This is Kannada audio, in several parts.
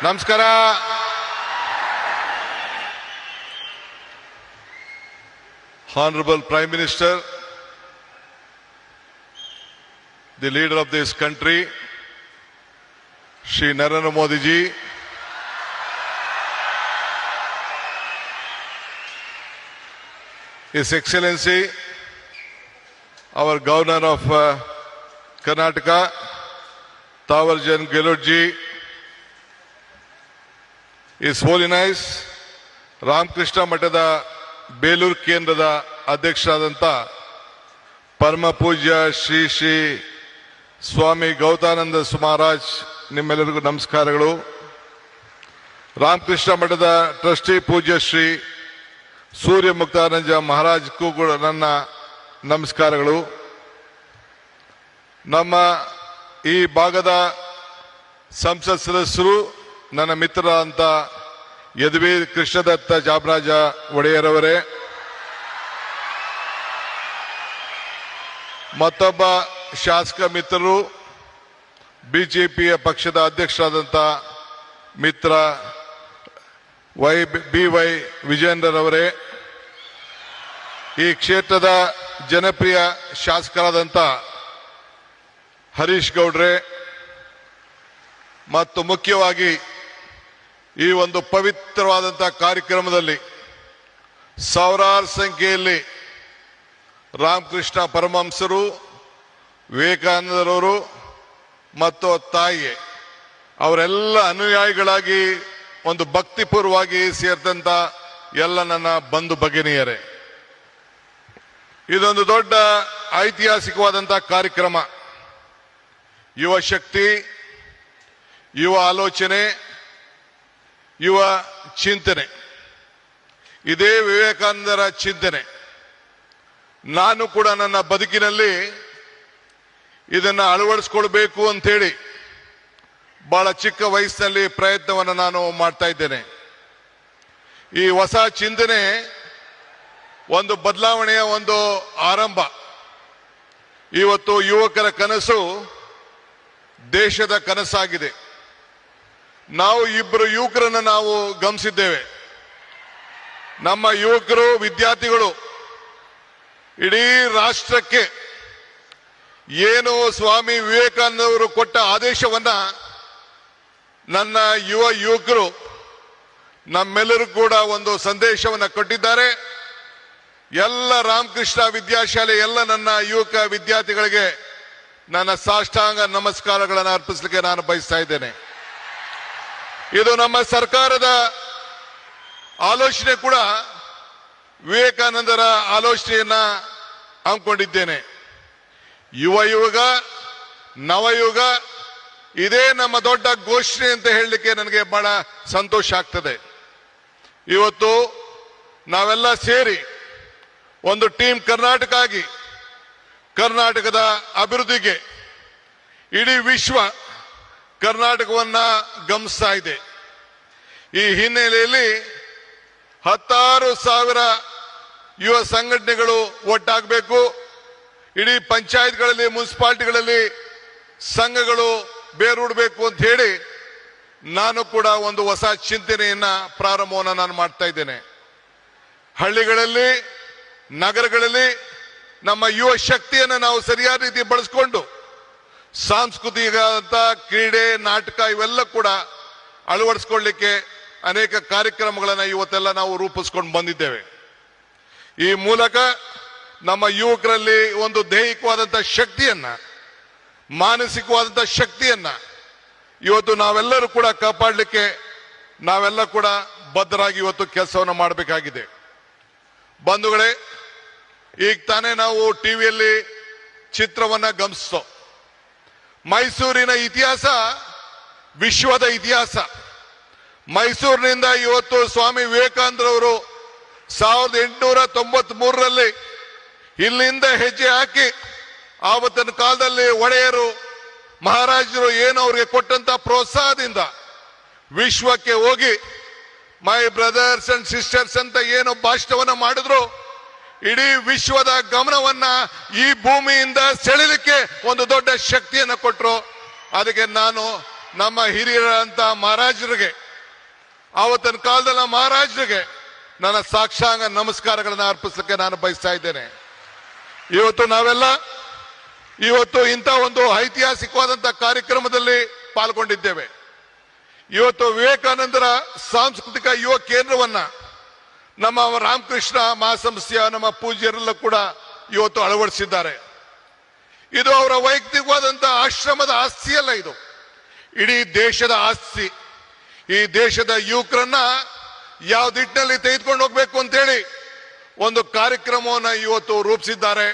ನಮಸ್ಕಾರ. Honorable Prime Minister, the leader of this country, Shri Narendra Modi ji, His Excellency, our Governor of Karnataka, Thawarchand Gehlot ji, His Holiness Ramakrishna Maಠದ Belur ಕೇಂದ್ರದ ಅಧ್ಯಕ್ಷರಾದಂಥ ಪರಮ ಪೂಜ್ಯ ಶ್ರೀ ಶ್ರೀ ಸ್ವಾಮಿ ಗೌತಾನಂದ ಮಹಾರಾಜ್, ನಿಮ್ಮೆಲ್ಲರಿಗೂ ನಮಸ್ಕಾರಗಳು. ರಾಮಕೃಷ್ಣ ಮಠದ ಟ್ರಸ್ಟಿ ಪೂಜ್ಯ ಶ್ರೀ ಸೂರ್ಯ ಮುಕ್ತಾನಂದ ಮಹಾರಾಜ್ಗೂ ಕೂಡ ನನ್ನ ನಮಸ್ಕಾರಗಳು. ನಮ್ಮ ಈ ಭಾಗದ ಸಂಸತ್ ಸದಸ್ಯರು, ನನ್ನ ಮಿತ್ರರಾದಂಥ ಯದುವೀ ಕೃಷ್ಣದತ್ತ ಜಾಮರಾಜ ಒಡೆಯರ್ ಅವರೇ, ಮತ್ತೊಬ್ಬ ಶಾಸಕ ಮಿತ್ರರು, ಬಿಜೆಪಿಯ ಪಕ್ಷದ ಅಧ್ಯಕ್ಷರಾದಂಥ ಮಿತ್ರ ಬಿ.ವೈ. ವಿಜಯೇಂದ್ರರವರೇ, ಈ ಕ್ಷೇತ್ರದ ಜನಪ್ರಿಯ ಶಾಸಕರಾದಂಥ ಹರೀಶ್ ಗೌಡ್ರೆ, ಮತ್ತು ಮುಖ್ಯವಾಗಿ ಈ ಒಂದು ಪವಿತ್ರವಾದಂತಹ ಕಾರ್ಯಕ್ರಮದಲ್ಲಿ ಸಾವಿರಾರು ಸಂಖ್ಯೆಯಲ್ಲಿ ರಾಮಕೃಷ್ಣ ಪರಮಹಂಸರು, ವಿವೇಕಾನಂದರವರು ಮತ್ತು ತಾಯಿ ಅವರೆಲ್ಲ ಅನುಯಾಯಿಗಳಾಗಿ ಒಂದು ಭಕ್ತಿಪೂರ್ವವಾಗಿ ಸೇರಿದಂತ ಎಲ್ಲ ನನ್ನ ಬಂಧು ಭಗಿನಿಯರೇ, ಇದೊಂದು ದೊಡ್ಡ ಐತಿಹಾಸಿಕವಾದಂತಹ ಕಾರ್ಯಕ್ರಮ. ಯುವ ಶಕ್ತಿ, ಯುವ ಆಲೋಚನೆ, ಯುವ ಚಿಂತನೆ, ಇದೇ ವಿವೇಕಾನಂದರ ಚಿಂತನೆ. ನಾನು ಕೂಡ ನನ್ನ ಬದುಕಿನಲ್ಲಿ ಇದನ್ನ ಅಳವಡಿಸ್ಕೊಳ್ಬೇಕು ಅಂತೇಳಿ ಬಹಳ ಚಿಕ್ಕ ವಯಸ್ಸಿನಲ್ಲಿ ಪ್ರಯತ್ನವನ್ನು ನಾನು ಮಾಡ್ತಾ ಇದ್ದೇನೆ. ಈ ಹೊಸ ಚಿಂತನೆ ಒಂದು ಬದಲಾವಣೆಯ ಒಂದು ಆರಂಭ. ಇವತ್ತು ಯುವಕರ ಕನಸು ದೇಶದ ಕನಸಾಗಿದೆ. ನಾವು ಇಬ್ಬರು ಯುವಕರನ್ನು ನಾವು ಗಮನಿಸಿದ್ದೇವೆ. ನಮ್ಮ ಯುವಕರು, ವಿದ್ಯಾರ್ಥಿಗಳು ಇಡೀ ರಾಷ್ಟ್ರಕ್ಕೆ ಏನು ಸ್ವಾಮಿ ವಿವೇಕಾನಂದವರು ಕೊಟ್ಟ ಆದೇಶವನ್ನ ನನ್ನ ಯುವಕರು ನಮ್ಮೆಲ್ಲರೂ ಕೂಡ ಒಂದು ಸಂದೇಶವನ್ನ ಕೊಟ್ಟಿದ್ದಾರೆ. ಎಲ್ಲ ರಾಮಕೃಷ್ಣ ವಿದ್ಯಾಶಾಲೆ ಎಲ್ಲ ನನ್ನ ಯುವಕ ವಿದ್ಯಾರ್ಥಿಗಳಿಗೆ ನನ್ನ ಸಾಷ್ಟಾಂಗ ನಮಸ್ಕಾರಗಳನ್ನು ಅರ್ಪಿಸಲಿಕ್ಕೆ ನಾನು ಬಯಸ್ತಾ ಇದ್ದೇನೆ. ಇದು ನಮ್ಮ ಸರ್ಕಾರದ ಆಲೋಚನೆ ಕೂಡ ವಿವೇಕಾನಂದರ ಆಲೋಚನೆಯನ್ನ ಹಮ್ಮಿಕೊಂಡಿದ್ದೇನೆ. ಯುಗ ನವಯುಗ, ಇದೇ ನಮ್ಮ ದೊಡ್ಡ ಘೋಷಣೆ ಅಂತ ಹೇಳಲಿಕ್ಕೆ ನನಗೆ ಬಹಳ ಸಂತೋಷ ಆಗ್ತದೆ. ಇವತ್ತು ನಾವೆಲ್ಲ ಸೇರಿ ಒಂದು ಟೀಮ್ ಕರ್ನಾಟಕ ಆಗಿ ಕರ್ನಾಟಕದ ಅಭಿವೃದ್ಧಿಗೆ ಇಡೀ ವಿಶ್ವ ಕರ್ನಾಟಕವನ್ನ ಗಮನಿಸ್ತಾ ಇದೆ. ಈ ಹಿನ್ನೆಲೆಯಲ್ಲಿ 10,000 ಯುವ ಸಂಘಟನೆಗಳು ಒಟ್ಟಾಗಬೇಕು. ಇಡೀ ಪಂಚಾಯತ್ಗಳಲ್ಲಿ, ಮುನ್ಸಿಪಾಲಿಟಿಗಳಲ್ಲಿ ಸಂಘಗಳು ಬೇರೂಡಬೇಕು ಅಂತ ಹೇಳಿ ನಾನು ಕೂಡ ಒಂದು ಹೊಸ ಚಿಂತನೆಯನ್ನ ಪ್ರಾರಂಭವನ್ನು ನಾನು ಮಾಡ್ತಾ ಇದ್ದೇನೆ. ಹಳ್ಳಿಗಳಲ್ಲಿ, ನಗರಗಳಲ್ಲಿ ನಮ್ಮ ಯುವ ಶಕ್ತಿಯನ್ನು ನಾವು ಸರಿಯಾದ ರೀತಿ ಬಳಸಿಕೊಂಡು ಸಾಂಸ್ಕೃತಿಕ ಕ್ರೀಡೆ, ನಾಟಕ ಇವೆಲ್ಲ ಕೂಡ ಅಳವಡಿಸ್ಕೊಳ್ಳಿಕ್ಕೆ ಅನೇಕ ಕಾರ್ಯಕ್ರಮಗಳನ್ನು ಇವತ್ತೆಲ್ಲ ನಾವು ರೂಪಿಸ್ಕೊಂಡು ಬಂದಿದ್ದೇವೆ. ಈ ಮೂಲಕ ನಮ್ಮ ಯುವಕರಲ್ಲಿ ಒಂದು ದೈಹಿಕವಾದಂತಹ ಶಕ್ತಿಯನ್ನ, ಮಾನಸಿಕವಾದಂತಹ ಶಕ್ತಿಯನ್ನ ಇವತ್ತು ನಾವೆಲ್ಲರೂ ಕೂಡ ಕಾಪಾಡಲಿಕ್ಕೆ ನಾವೆಲ್ಲ ಕೂಡ ಬದ್ಧರಾಗಿ ಇವತ್ತು ಕೆಲಸವನ್ನು ಮಾಡಬೇಕಾಗಿದೆ. ಬಂಧುಗಳೇ, ಈಗ ತಾನೇ ನಾವು ಟಿವಿಯಲ್ಲಿ ಚಿತ್ರವನ್ನ ಗಮನಿಸ್ತೋ. ಮೈಸೂರಿನ ಇತಿಹಾಸ ವಿಶ್ವದ ಇತಿಹಾಸ. ಮೈಸೂರಿನಿಂದ ಇವತ್ತು ಸ್ವಾಮಿ ವಿವೇಕಾನಂದರವರು 1893ರಲ್ಲಿ ಇಲ್ಲಿಂದ ಹೆಜ್ಜೆ ಹಾಕಿ ಆವತ್ತಿನ ಕಾಲದಲ್ಲಿ ಒಡೆಯರು, ಮಹಾರಾಜರು ಏನು ಅವ್ರಿಗೆ ಕೊಟ್ಟಂತ ಪ್ರೋತ್ಸಾಹದಿಂದ ವಿಶ್ವಕ್ಕೆ ಹೋಗಿ ಮೈ ಬ್ರದರ್ಸ್ ಅಂಡ್ ಸಿಸ್ಟರ್ಸ್ ಅಂತ ಏನು ಭಾಷಣವನ್ನ ಮಾಡಿದ್ರು, ಇಡೀ ವಿಶ್ವದ ಗಮನವನ್ನ ಈ ಭೂಮಿಯಿಂದ ಸೆಳೆಯಲಿಕ್ಕೆ ಒಂದು ದೊಡ್ಡ ಶಕ್ತಿಯನ್ನು ಕೊಟ್ಟರು. ಅದಕ್ಕೆ ನಾನು ನಮ್ಮ ಹಿರಿಯರಂತ ಮಹಾರಾಜರಿಗೆ, ಆವತ್ತಿನ ಕಾಲದ ಮಹಾರಾಜರಿಗೆ ನನ್ನ ಸಾಕ್ಷಾಂಗ ನಮಸ್ಕಾರಗಳನ್ನು ಅರ್ಪಿಸಲಿಕ್ಕೆ ನಾನು ಬಯಸ್ತಾ ಇದ್ದೇನೆ. ಇವತ್ತು ಇಂಥ ಒಂದು ಐತಿಹಾಸಿಕವಾದಂತಹ ಕಾರ್ಯಕ್ರಮದಲ್ಲಿ ಪಾಲ್ಗೊಂಡಿದ್ದೇವೆ. ಇವತ್ತು ವಿವೇಕಾನಂದರ ಸಾಂಸ್ಕೃತಿಕ ಯುವ ಕೇಂದ್ರವನ್ನ ನಮ್ಮ ರಾಮಕೃಷ್ಣ ಮಹಾಸಂಸ್ಥೆಯ ನಮ್ಮ ಪೂಜ್ಯರೆಲ್ಲ ಕೂಡ ಇವತ್ತು ಅಳವಡಿಸಿದ್ದಾರೆ. ಇದು ಅವರ ವೈಯಕ್ತಿಕವಾದಂತಹ ಆಶ್ರಮದ ಆಸ್ತಿಯಲ್ಲ, ಇದು ಇಡೀ ದೇಶದ ಆಸ್ತಿ. ಈ ದೇಶದ ಯುವಕರನ್ನ ಯಾವ ದಿಟ್ಟಿನಲ್ಲಿ ತೆಗೆದುಕೊಂಡು ಹೋಗ್ಬೇಕು ಅಂತೇಳಿ ಒಂದು ಕಾರ್ಯಕ್ರಮವನ್ನು ಇವತ್ತು ರೂಪಿಸಿದ್ದಾರೆ.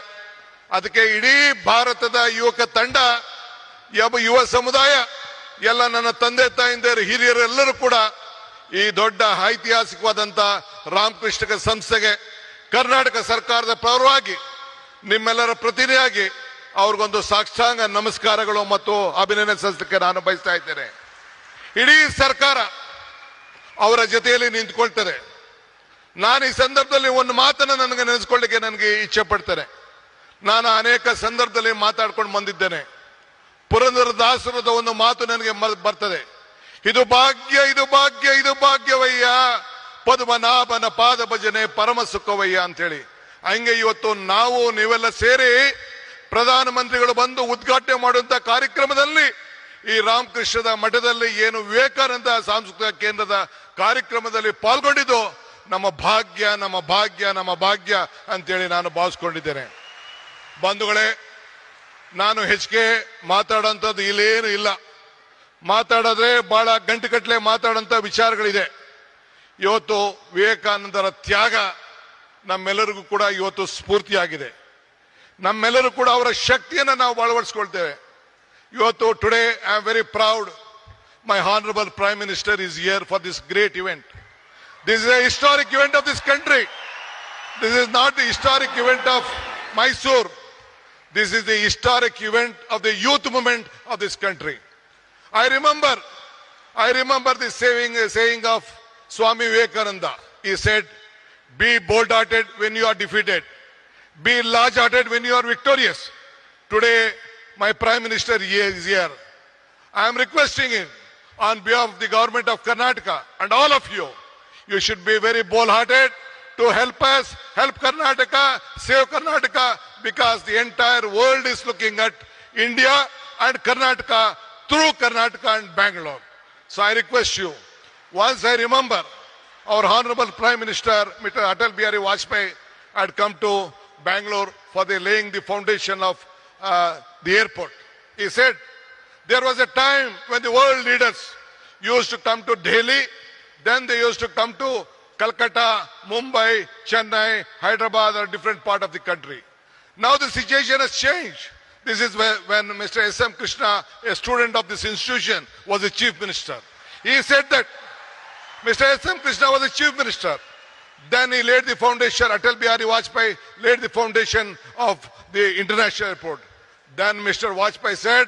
ಅದಕ್ಕೆ ಇಡೀ ಭಾರತದ ಯುವಕ ತಂಡ, ಯುವ ಸಮುದಾಯ, ಎಲ್ಲ ನನ್ನ ತಂದೆ ತಾಯಿಂದಿರು, ಹಿರಿಯರೆಲ್ಲರೂ ಕೂಡ ಈ ದೊಡ್ಡ ಐತಿಹಾಸಿಕವಾದಂತ ರಾಮಕೃಷ್ಣ ಸಂಸ್ಥೆಗೆ ಕರ್ನಾಟಕ ಸರ್ಕಾರದ ಪರವಾಗಿ ನಿಮ್ಮೆಲ್ಲರ ಪ್ರತಿನಿಧಿಯಾಗಿ ಅವ್ರಿಗೊಂದು ಸಾಷ್ಟಾಂಗ ನಮಸ್ಕಾರಗಳು ಮತ್ತು ಅಭಿನಂದನೆ ಸಲ್ಲಿಸಲಿಕ್ಕೆ ನಾನು ಬಯಸ್ತಾ ಇದ್ದೇನೆ. ಇಡೀ ಸರ್ಕಾರ ಅವರ ಜೊತೆಯಲ್ಲಿ ನಿಂತ್ಕೊಳ್ತಾರೆ. ನಾನು ಈ ಸಂದರ್ಭದಲ್ಲಿ ಒಂದು ಮಾತನ್ನು ನನಗೆ ನೆನೆಸ್ಕೊಳ್ಳಿಕ್ಕೆ ನನಗೆ ಇಚ್ಛೆ ಪಡ್ತೇನೆ. ನಾನು ಅನೇಕ ಸಂದರ್ಭದಲ್ಲಿ ಮಾತಾಡ್ಕೊಂಡು ಬಂದಿದ್ದೇನೆ. ಪುರಂದರದಾಸರದ ಒಂದು ಮಾತು ನನಗೆ ಬರ್ತದೆ, ಇದು ಭಾಗ್ಯ, ಇದು ಭಾಗ್ಯ, ಇದು ಭಾಗ್ಯವಯ್ಯ, ಪದ್ಮನಾಭನ ಪಾದ ಭಜನೆ ಪರಮ ಸುಖವಯ್ಯ ಅಂತೇಳಿ. ಹಂಗೆ ಇವತ್ತು ನೀವೆಲ್ಲ ಸೇರಿ ಪ್ರಧಾನಮಂತ್ರಿಗಳು ಬಂದು ಉದ್ಘಾಟನೆ ಮಾಡುವಂತ ಕಾರ್ಯಕ್ರಮದಲ್ಲಿ ಈ ರಾಮಕೃಷ್ಣದ ಮಠದಲ್ಲಿ ಏನು ವಿವೇಕಾನಂದ ಸಾಂಸ್ಕೃತಿಕ ಕೇಂದ್ರದ ಕಾರ್ಯಕ್ರಮದಲ್ಲಿ ಪಾಲ್ಗೊಂಡಿದ್ದು ನಮ್ಮ ಭಾಗ್ಯ, ನಮ್ಮ ಭಾಗ್ಯ, ನಮ್ಮ ಭಾಗ್ಯ ಅಂತೇಳಿ ನಾನು ಭಾವಿಸ್ಕೊಂಡಿದ್ದೇನೆ. ಬಂಧುಗಳೇ, ನಾನು ಹೆಚ್ಚಿಗೆ ಮಾತಾಡೋಂಥದ್ದು ಇಲ್ಲೇನು ಇಲ್ಲ. ಮಾತಾಡಿದ್ರೆ ಬಹಳ ಗಂಟೆಗಟ್ಟಲೆ ಮಾತಾಡೋಂಥ ವಿಚಾರಗಳಿದೆ. ಇವತ್ತು ವಿವೇಕಾನಂದರ ತ್ಯಾಗ ನಮ್ಮೆಲ್ಲರಿಗೂ ಕೂಡ ಇವತ್ತು ಸ್ಫೂರ್ತಿಯಾಗಿದೆ. ನಮ್ಮೆಲ್ಲರೂ ಕೂಡ ಅವರ ಶಕ್ತಿಯನ್ನು ನಾವು ಅಳವಡಿಸ್ಕೊಳ್ತೇವೆ. ಇವತ್ತು today I am very proud, my honourable prime minister is here for this great event. This is A historic event of this country. This is not the historic event of Mysore. This is the historic event of the youth movement of this country. I remember the saying of Swami Vivekananda. He said, be bold-hearted when you are defeated. Be large-hearted when you are victorious. Today, my Prime Minister is here. I am requesting him on behalf of the government of Karnataka and all of you, you should be very bold-hearted to help us, help Karnataka, save Karnataka, because the entire world is looking at India and Karnataka through Karnataka and Bangalore. So I request you, once I remember our Honorable Prime Minister, Mr. Atal Bihari Vajpayee, had come to Bangalore for the laying the foundation of the airport. He said, there was a time when the world leaders used to come to Delhi, then they used to come to Calcutta, Mumbai, Chennai, Hyderabad, or different part of the country. Now the situation has changed. This is when Mr. S.M. Krishna, a student of this institution, was the chief minister. He said that Mr. S.M. Krishna was the chief minister. Then he laid the foundation, Atal Bihari Vajpayee laid the foundation of the international airport. Then Mr. Vajpayee said,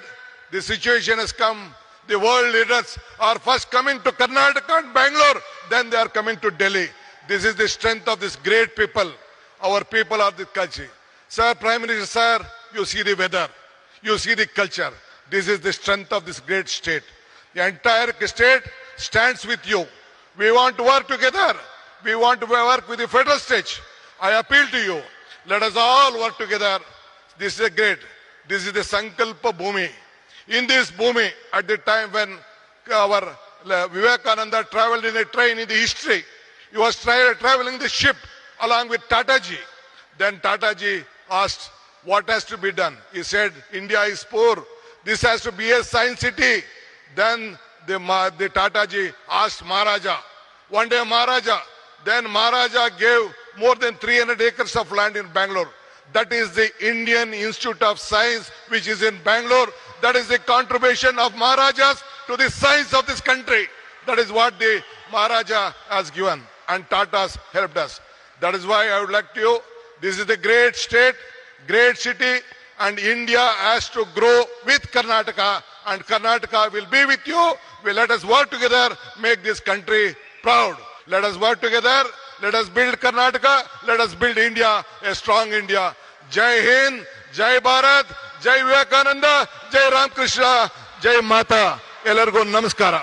the situation has come. The world leaders are first coming to Karnataka and Bangalore, then they are coming to Delhi. This is the strength of this great people. Our people are the culture. Sir, Prime Minister, sir, you see the weather, you see the culture. This is the strength of this great state. The entire state stands with you. We want to work together. We want to work with the federal state. I appeal to you. Let us all work together. This is great. This is the Sankalpa Bhumi. In this Bhumi, at the time when our Vivekananda traveled in a train in the history, he was traveling the ship along with Tataji. Then Tataji asked, what has to be done? He said, India is poor. This has to be a science city. Then the Tataji asked Maharaja. One day Maharaja gave more than 300 acres of land in Bangalore. That is the Indian Institute of Science, which is in Bangalore. That is the contribution of Maharajas to the science of this country. That is what the Maharaja has given, and Tatas helped us. That is why I would like to, this is the great state, great city, and India has to grow with Karnataka, and Karnataka will be with you. Let us work together, make this country proud. Let us work together. Let us build Karnataka. Let us build India, a strong India. Jai Hind, Jai Bharat, Jai Vivekananda, Jai Ram Krishna, Jai Mata. ಎಲ್ಲರಿಗೂ ನಮಸ್ಕಾರ.